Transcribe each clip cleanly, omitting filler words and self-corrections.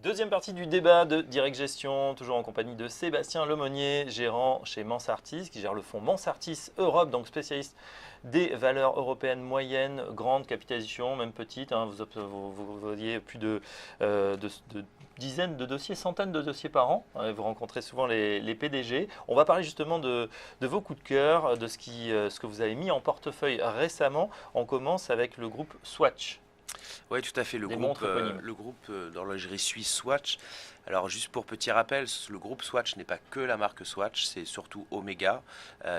Deuxième partie du débat de Direct Gestion, toujours en compagnie de Sébastien Lemonnier, gérant chez Mansartis, qui gère le fonds Mansartis Europe, donc spécialiste des valeurs européennes moyennes, grandes capitalisation, même petites. Vous voyez plus de dizaines de dossiers, centaines de dossiers par an. Vous rencontrez souvent les PDG. On va parler justement de vos coups de cœur, de ce que vous avez mis en portefeuille récemment. On commence avec le groupe Swatch. Oui, tout à fait. Des montres éponymes. Le groupe d'horlogerie suisse Swatch. Alors, juste pour petit rappel, le groupe Swatch n'est pas que la marque Swatch, c'est surtout Omega,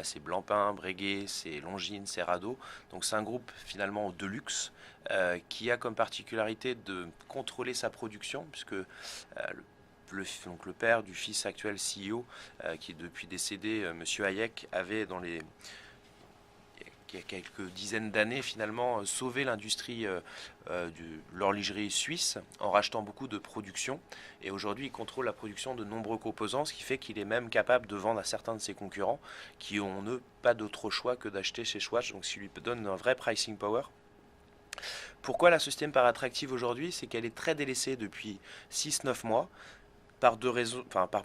c'est Blancpain, Breguet, c'est Longines, c'est Rado. Donc, c'est un groupe finalement de luxe qui a comme particularité de contrôler sa production, puisque donc le père du fils actuel CEO, qui est depuis décédé, Monsieur Hayek, avait il y a quelques dizaines d'années finalement sauvé l'industrie de l'horlogerie suisse en rachetant beaucoup de production, et aujourd'hui il contrôle la production de nombreux composants, ce qui fait qu'il est même capable de vendre à certains de ses concurrents qui ont eux pas d'autre choix que d'acheter chez Swatch, donc ce qui lui donne un vrai pricing power. Pourquoi la société me paraît attractive aujourd'hui? C'est qu'elle est très délaissée depuis 6-9 mois par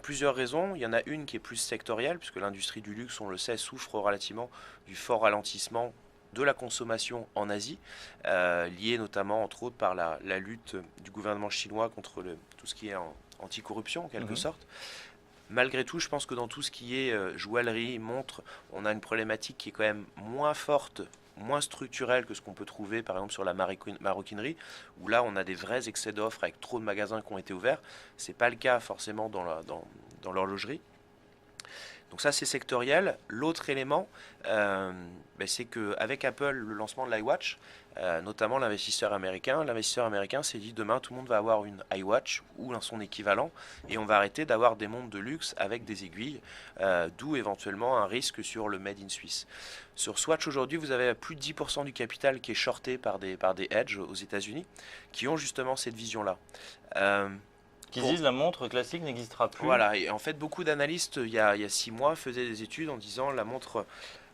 plusieurs raisons. Il y en a une qui est plus sectorielle, puisque l'industrie du luxe, on le sait, souffre relativement du fort ralentissement de la consommation en Asie, lié notamment entre autres par la lutte du gouvernement chinois contre tout ce qui est anticorruption en quelque sorte. Malgré tout, je pense que dans tout ce qui est joaillerie, montre, on a une problématique qui est quand même moins forte, moins structurelle que ce qu'on peut trouver par exemple sur la maroquinerie, où là on a des vrais excès d'offres avec trop de magasins qui ont été ouverts. C'est pas le cas forcément dans l'horlogerie. Donc ça c'est sectoriel. L'autre élément, c'est qu'avec Apple, le lancement de l'iWatch, notamment l'investisseur américain s'est dit demain tout le monde va avoir une iWatch ou son équivalent, et on va arrêter d'avoir des montres de luxe avec des aiguilles, d'où éventuellement un risque sur le Made in Suisse. Sur Swatch aujourd'hui, vous avez plus de 10% du capital qui est shorté par des hedges aux États-Unis qui ont justement cette vision-là. Qui disent la montre classique n'existera plus. Voilà, et en fait beaucoup d'analystes il y a 6 mois faisaient des études en disant la montre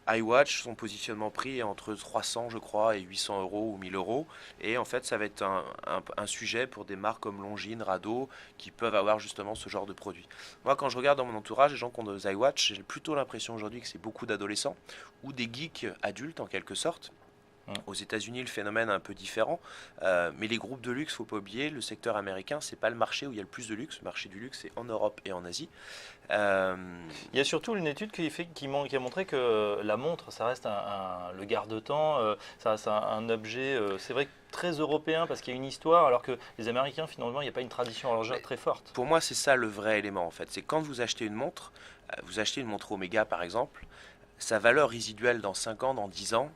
iWatch, son positionnement prix est entre 300 je crois et 800 euros ou 1000 euros, et en fait ça va être un sujet pour des marques comme Longines, Rado, qui peuvent avoir justement ce genre de produit. Moi quand je regarde dans mon entourage les gens qui ont des iWatch, j'ai plutôt l'impression aujourd'hui que c'est beaucoup d'adolescents ou des geeks adultes en quelque sorte. Aux États-Unis, le phénomène est un peu différent, mais les groupes de luxe, faut pas oublier, le secteur américain, c'est pas le marché où il y a le plus de luxe. Le marché du luxe, c'est en Europe et en Asie. Il y a surtout une étude qui a montré que la montre, ça reste le garde-temps, ça reste un objet, c'est vrai, très européen parce qu'il y a une histoire, alors que les Américains, finalement, il n'y a pas une tradition horlogère très forte. Pour moi, c'est ça le vrai élément en fait. C'est quand vous achetez une montre, vous achetez une montre Omega par exemple, sa valeur résiduelle dans 5 ans, dans 10 ans,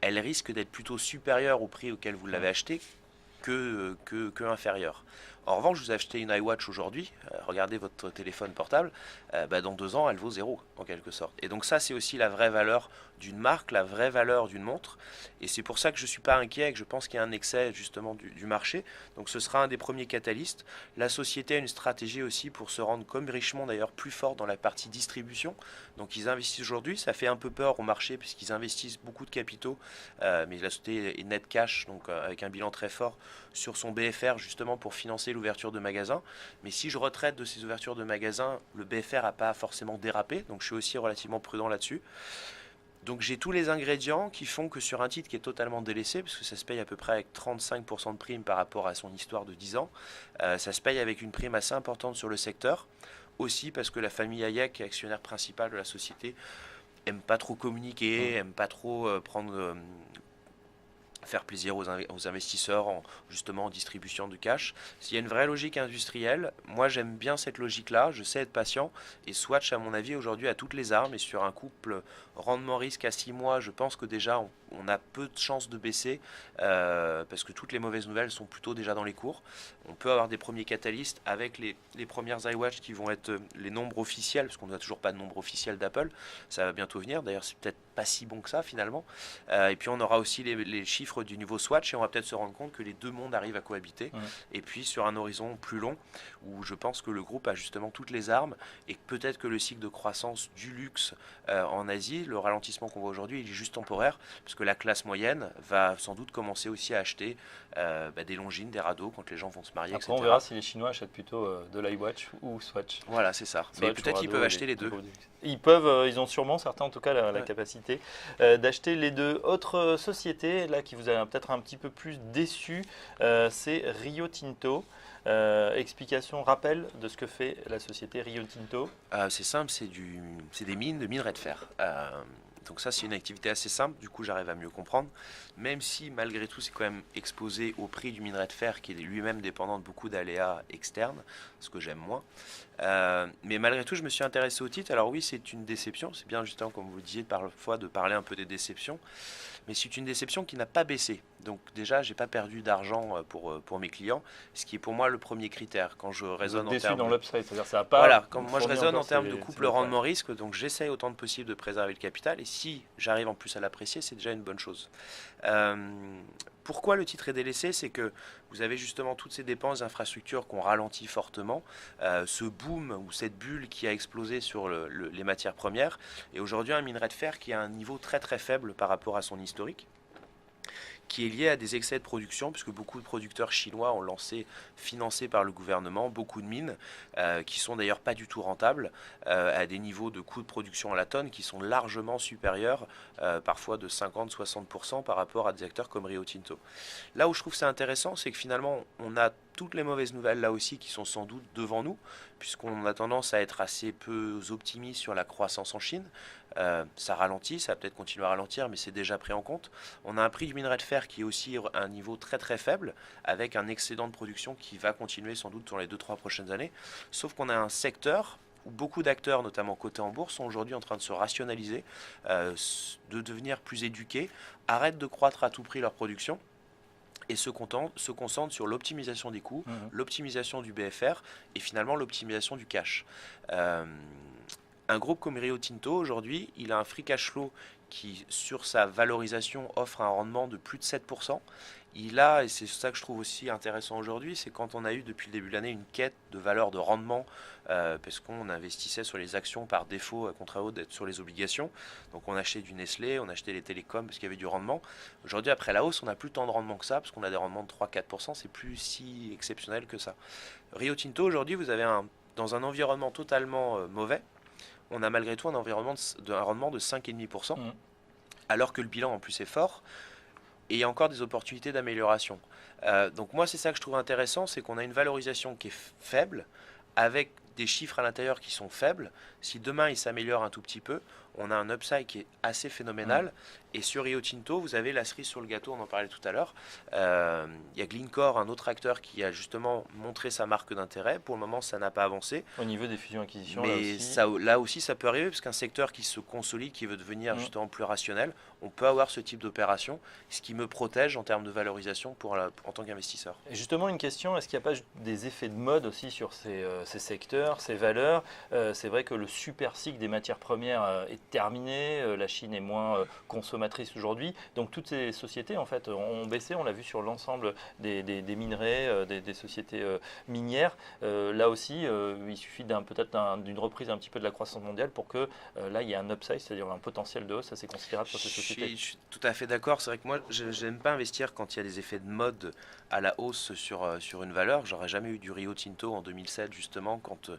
elle risque d'être plutôt supérieure au prix auquel vous l'avez acheté que inférieure. En revanche, vous achetez une iWatch aujourd'hui, regardez votre téléphone portable, dans 2 ans, elle vaut zéro, en quelque sorte. Et donc ça, c'est aussi la vraie valeur d'une marque, la vraie valeur d'une montre. Et c'est pour ça que je ne suis pas inquiet et que je pense qu'il y a un excès justement du marché. Donc ce sera un des premiers catalystes. La société a une stratégie aussi pour se rendre, comme Richemont d'ailleurs, plus fort dans la partie distribution. Donc ils investissent aujourd'hui, ça fait un peu peur au marché puisqu'ils investissent beaucoup de capitaux, mais la société est net cash, donc avec un bilan très fort sur son BFR justement pour financer l'ouverture de magasins. Mais si je retraite de ces ouvertures de magasins, le BFR n'a pas forcément dérapé, donc je suis aussi relativement prudent là-dessus. Donc j'ai tous les ingrédients qui font que sur un titre qui est totalement délaissé, parce que ça se paye à peu près avec 35% de prime par rapport à son histoire de 10 ans, ça se paye avec une prime assez importante sur le secteur, aussi parce que la famille Hayek, actionnaire principal de la société, aime pas trop communiquer, aime pas trop faire plaisir aux investisseurs justement en distribution de cash. S'il y a une vraie logique industrielle, moi j'aime bien cette logique-là, je sais être patient, et Swatch à mon avis aujourd'hui a toutes les armes, et sur un couple rendement-risque à 6 mois, je pense que déjà on a peu de chances de baisser, parce que toutes les mauvaises nouvelles sont plutôt déjà dans les cours. On peut avoir des premiers catalystes avec les premières iWatch qui vont être les nombres officiels, parce qu'on n'a toujours pas de nombre officiel d'Apple, ça va bientôt venir, d'ailleurs c'est peut-être pas si bon que ça finalement, et puis on aura aussi les chiffres titre du niveau Swatch et on va peut-être se rendre compte que les deux mondes arrivent à cohabiter. Et puis sur un horizon plus long, où je pense que le groupe a justement toutes les armes et peut-être que le cycle de croissance du luxe en Asie, le ralentissement qu'on voit aujourd'hui, il est juste temporaire, parce que la classe moyenne va sans doute commencer aussi à acheter des Longines, des Rado quand les gens vont se marier, Après, etc. on verra si les Chinois achètent plutôt de l'iWatch ou Swatch. Voilà, c'est ça. Mais Swatch ou peut-être qu'ils Rado, peuvent acheter les deux. Ils peuvent, ils ont sûrement, certains en tout cas, la capacité d'acheter les deux. Autre société, là, qui vous a peut-être un petit peu plus déçu, c'est Rio Tinto. Explication, rappel de ce que fait la société Rio Tinto. C'est simple, c'est des mines de minerais de fer. Donc ça, c'est une activité assez simple, du coup j'arrive à mieux comprendre, même si malgré tout c'est quand même exposé au prix du minerai de fer qui est lui-même dépendant de beaucoup d'aléas externes, ce que j'aime moins. Mais malgré tout, je me suis intéressé au titre. Alors oui, c'est une déception, c'est bien justement comme vous le disiez parfois de parler un peu des déceptions, mais c'est une déception qui n'a pas baissé. Donc déjà, j'ai pas perdu d'argent pour mes clients, ce qui est pour moi le premier critère. Quand je raisonne en termes dans l'upside, c'est-à-dire ça a pas. Voilà, quand moi je raisonne en termes de ces couple rendement-risque, donc j'essaye autant de possible de préserver le capital, et si j'arrive en plus à l'apprécier, c'est déjà une bonne chose. Pourquoi le titre est délaissé? C'est que vous avez justement toutes ces dépenses d'infrastructures qu'on ralentit fortement, ce boom ou cette bulle qui a explosé sur les matières premières, et aujourd'hui un minerai de fer qui a un niveau très très faible par rapport à son historique, qui est lié à des excès de production, puisque beaucoup de producteurs chinois ont lancé, financés par le gouvernement, beaucoup de mines, qui sont d'ailleurs pas du tout rentables, à des niveaux de coûts de production à la tonne qui sont largement supérieurs, parfois de 50-60% par rapport à des acteurs comme Rio Tinto. Là où je trouve ça intéressant, c'est que finalement, on a toutes les mauvaises nouvelles là aussi qui sont sans doute devant nous, puisqu'on a tendance à être assez peu optimiste sur la croissance en Chine. Ça ralentit, ça va peut-être continuer à ralentir, mais c'est déjà pris en compte. On a un prix du minerai de fer qui est aussi à un niveau très très faible, avec un excédent de production qui va continuer sans doute dans les 2-3 prochaines années. Sauf qu'on a un secteur où beaucoup d'acteurs, notamment cotés en bourse, sont aujourd'hui en train de se rationaliser, de devenir plus éduqués, arrêtent de croître à tout prix leur production, et se concentre sur l'optimisation des coûts, l'optimisation du BFR et finalement l'optimisation du cash. Un groupe comme Rio Tinto, aujourd'hui, il a un free cash flow qui, sur sa valorisation, offre un rendement de plus de 7%. Il a, et c'est ça que je trouve aussi intéressant aujourd'hui, c'est quand on a eu depuis le début de l'année une quête de valeur de rendement, parce qu'on investissait sur les actions par défaut, à contrario d'être sur les obligations. Donc on achetait du Nestlé, on achetait les télécoms parce qu'il y avait du rendement. Aujourd'hui, après la hausse, on n'a plus tant de rendement que ça, parce qu'on a des rendements de 3-4%, c'est plus si exceptionnel que ça. Rio Tinto, aujourd'hui, vous avez dans un environnement totalement mauvais, on a malgré tout un rendement de 5,5%, alors que le bilan en plus est fort, et il y a encore des opportunités d'amélioration. Donc moi, c'est ça que je trouve intéressant, c'est qu'on a une valorisation qui est faible, avec des chiffres à l'intérieur qui sont faibles. Si demain il s'améliore un tout petit peu, on a un upside qui est assez phénoménal. Et sur Rio Tinto, vous avez la cerise sur le gâteau, on en parlait tout à l'heure. Il y a Glencore, un autre acteur qui a justement montré sa marque d'intérêt. Pour le moment, ça n'a pas avancé. Au niveau des fusions-acquisitions, mais là aussi, ça peut arriver, parce qu'un secteur qui se consolide, qui veut devenir justement plus rationnel, on peut avoir ce type d'opération, ce qui me protège en termes de valorisation en tant qu'investisseur. Et justement, une question, est-ce qu'il n'y a pas des effets de mode aussi sur ces secteurs, ces valeurs? C'est vrai que le super cycle des matières premières est terminé, la Chine est moins consommatrice aujourd'hui, donc toutes ces sociétés en fait ont baissé, on l'a vu sur l'ensemble des minerais, des sociétés minières. Là aussi, il suffit peut-être d'une reprise un petit peu de la croissance mondiale pour que là il y ait un upside, c'est-à-dire un potentiel de hausse assez considérable sur ces sociétés. Je suis tout à fait d'accord, c'est vrai que moi je n'aime pas investir quand il y a des effets de mode à la hausse sur une valeur. J'aurais jamais eu du Rio Tinto en 2007 justement, quand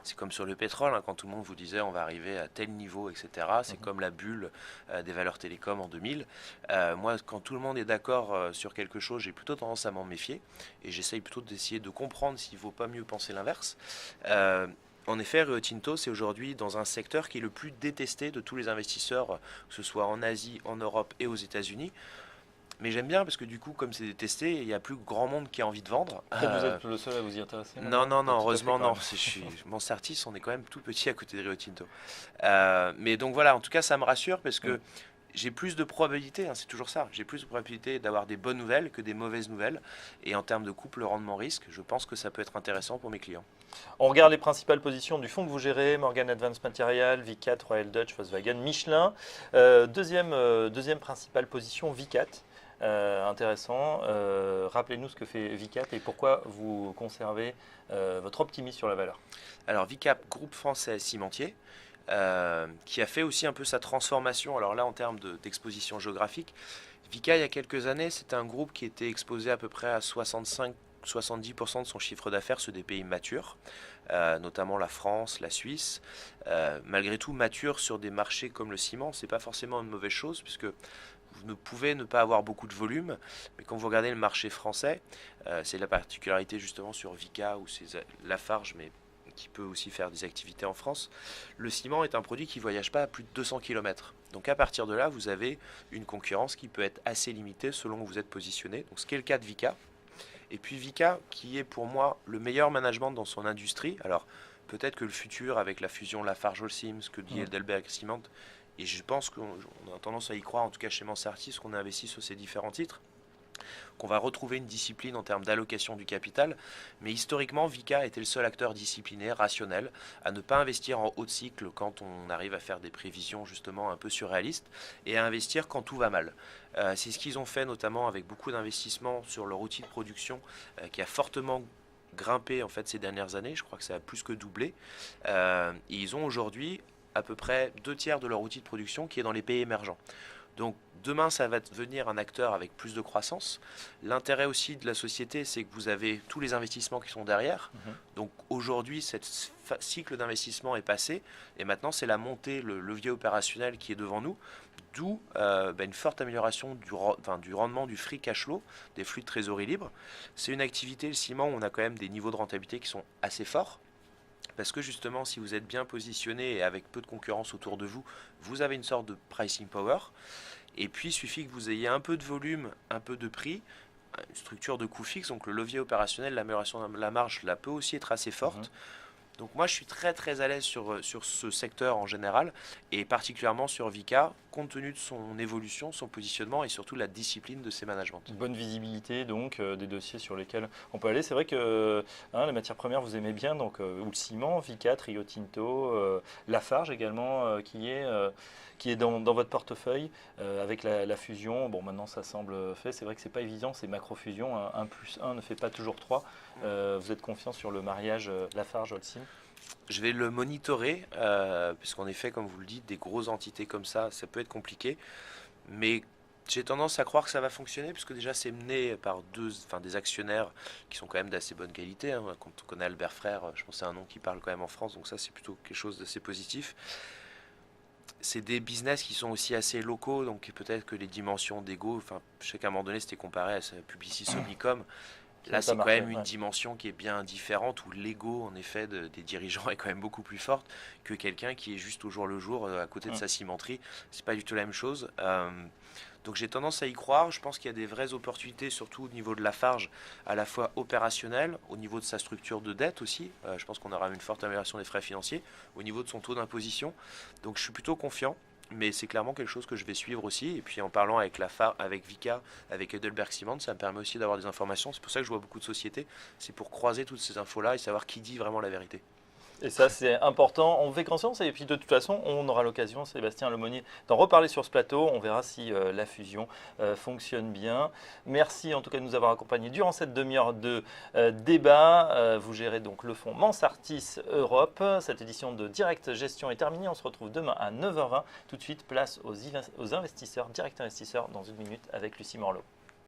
c'est comme sur le pétrole, hein, quand tout le monde vous disait on va arriver à tel niveau, etc. C'est comme la bulle des valeurs télécom en 2000. Moi, quand tout le monde est d'accord sur quelque chose, j'ai plutôt tendance à m'en méfier, et j'essaye plutôt d'essayer de comprendre s'il ne vaut pas mieux penser l'inverse. En effet, Rio Tinto, c'est aujourd'hui dans un secteur qui est le plus détesté de tous les investisseurs, que ce soit en Asie, en Europe et aux États-Unis. Mais j'aime bien parce que du coup, comme c'est détesté, il n'y a plus grand monde qui a envie de vendre. Vous êtes le seul à vous y intéresser? Non, heureusement non. Monsartis, on est quand même tout petit à côté de Rio Tinto. Mais donc voilà, en tout cas, ça me rassure parce que j'ai plus de probabilité, c'est toujours ça, j'ai plus de probabilité d'avoir des bonnes nouvelles que des mauvaises nouvelles. Et en termes de couple rendement-risque, je pense que ça peut être intéressant pour mes clients. On regarde les principales positions du fonds que vous gérez: Morgan Advanced Materials, Vicat, Royal Dutch, Volkswagen, Michelin. Deuxième principale position, Vicat. Intéressant. Rappelez-nous ce que fait Vicat et pourquoi vous conservez votre optimisme sur la valeur. Alors Vicat, groupe français cimentier, qui a fait aussi un peu sa transformation. Alors là, en termes d'exposition géographique, Vicat, il y a quelques années, c'était un groupe qui était exposé à peu près à 65-70% de son chiffre d'affaires sur des pays matures, notamment la France, la Suisse. Malgré tout, mature sur des marchés comme le ciment, c'est pas forcément une mauvaise chose, puisque vous ne pouvez ne pas avoir beaucoup de volume, mais quand vous regardez le marché français, c'est la particularité justement sur Vicat ou c'est Lafarge, mais qui peut aussi faire des activités en France. Le ciment est un produit qui ne voyage pas à plus de 200 km. Donc à partir de là, vous avez une concurrence qui peut être assez limitée selon où vous êtes positionné. Donc ce qui est le cas de Vicat. Et puis Vicat, qui est pour moi le meilleur management dans son industrie. Alors peut-être que le futur avec la fusion Lafarge-Holcim, ce que dit Heidelberg Cement, et je pense qu'on a tendance à y croire, en tout cas chez Mansartis, qu'on a investi sur ces différents titres, qu'on va retrouver une discipline en termes d'allocation du capital. Mais historiquement, Vicat était le seul acteur discipliné, rationnel, à ne pas investir en haut de cycle quand on arrive à faire des prévisions justement un peu surréalistes, et à investir quand tout va mal. C'est ce qu'ils ont fait notamment avec beaucoup d'investissements sur leur outil de production qui a fortement grimpé en fait ces dernières années. Je crois que ça a plus que doublé. Et ils ont aujourd'hui à peu près 2/3 de leur outil de production qui est dans les pays émergents. Donc demain, ça va devenir un acteur avec plus de croissance. L'intérêt aussi de la société, c'est que vous avez tous les investissements qui sont derrière. Donc aujourd'hui, ce cycle d'investissement est passé. Et maintenant, c'est la montée, le levier opérationnel qui est devant nous. D'où une forte amélioration du rendement du free cash flow, des flux de trésorerie libre. C'est une activité, le ciment, où on a quand même des niveaux de rentabilité qui sont assez forts. Parce que justement, si vous êtes bien positionné et avec peu de concurrence autour de vous, vous avez une sorte de pricing power. Et puis, il suffit que vous ayez un peu de volume, un peu de prix, une structure de coût fixe. Donc, le levier opérationnel, l'amélioration de la marge, là, peut aussi être assez forte. Donc moi, je suis très très à l'aise sur ce secteur en général, et particulièrement sur Vicat, compte tenu de son évolution, son positionnement et surtout la discipline de ses managements. Une bonne visibilité donc des dossiers sur lesquels on peut aller. C'est vrai que les matières premières vous aimez bien, donc ou le ciment, Vicat, Rio Tinto, Lafarge également qui est dans votre portefeuille avec la fusion. Bon, maintenant ça semble fait. C'est vrai que c'est pas évident, c'est macro-fusion. 1 plus 1 ne fait pas toujours 3. Vous êtes confiant sur le mariage Lafarge-Holcim? Je vais le monitorer, puisqu'en effet, comme vous le dites, des grosses entités comme ça peut être compliqué. Mais j'ai tendance à croire que ça va fonctionner, puisque déjà c'est mené par des actionnaires qui sont quand même d'assez bonne qualité. Quand on connaît Albert Frère, je pense que c'est un nom qui parle quand même en France, donc ça c'est plutôt quelque chose d'assez positif. C'est des business qui sont aussi assez locaux, donc peut-être que les dimensions d'ego, je sais qu'à un moment donné c'était comparé à Publicis Omnicom. Là, c'est quand même une dimension qui est bien différente, où l'ego, en effet, des dirigeants est quand même beaucoup plus forte que quelqu'un qui est juste au jour le jour à côté de sa cimenterie. C'est pas du tout la même chose. Donc j'ai tendance à y croire. Je pense qu'il y a des vraies opportunités, surtout au niveau de Lafarge, à la fois opérationnelle, au niveau de sa structure de dette aussi. Je pense qu'on aura une forte amélioration des frais financiers, au niveau de son taux d'imposition. Donc je suis plutôt confiant. Mais c'est clairement quelque chose que je vais suivre aussi. Et puis en parlant avec avec Vicat, avec Heidelberg Cement, ça me permet aussi d'avoir des informations. C'est pour ça que je vois beaucoup de sociétés. C'est pour croiser toutes ces infos-là et savoir qui dit vraiment la vérité. Et ça, c'est important. On fait conscience et puis de toute façon, on aura l'occasion, Sébastien Lemonnier, d'en reparler sur ce plateau. On verra si la fusion fonctionne bien. Merci en tout cas de nous avoir accompagnés durant cette demi-heure de débat. Vous gérez donc le fonds Mansartis Europe. Cette édition de Direct Gestion est terminée. On se retrouve demain à 9h20. Tout de suite, place aux investisseurs, direct investisseurs dans une minute avec Lucie Morlot.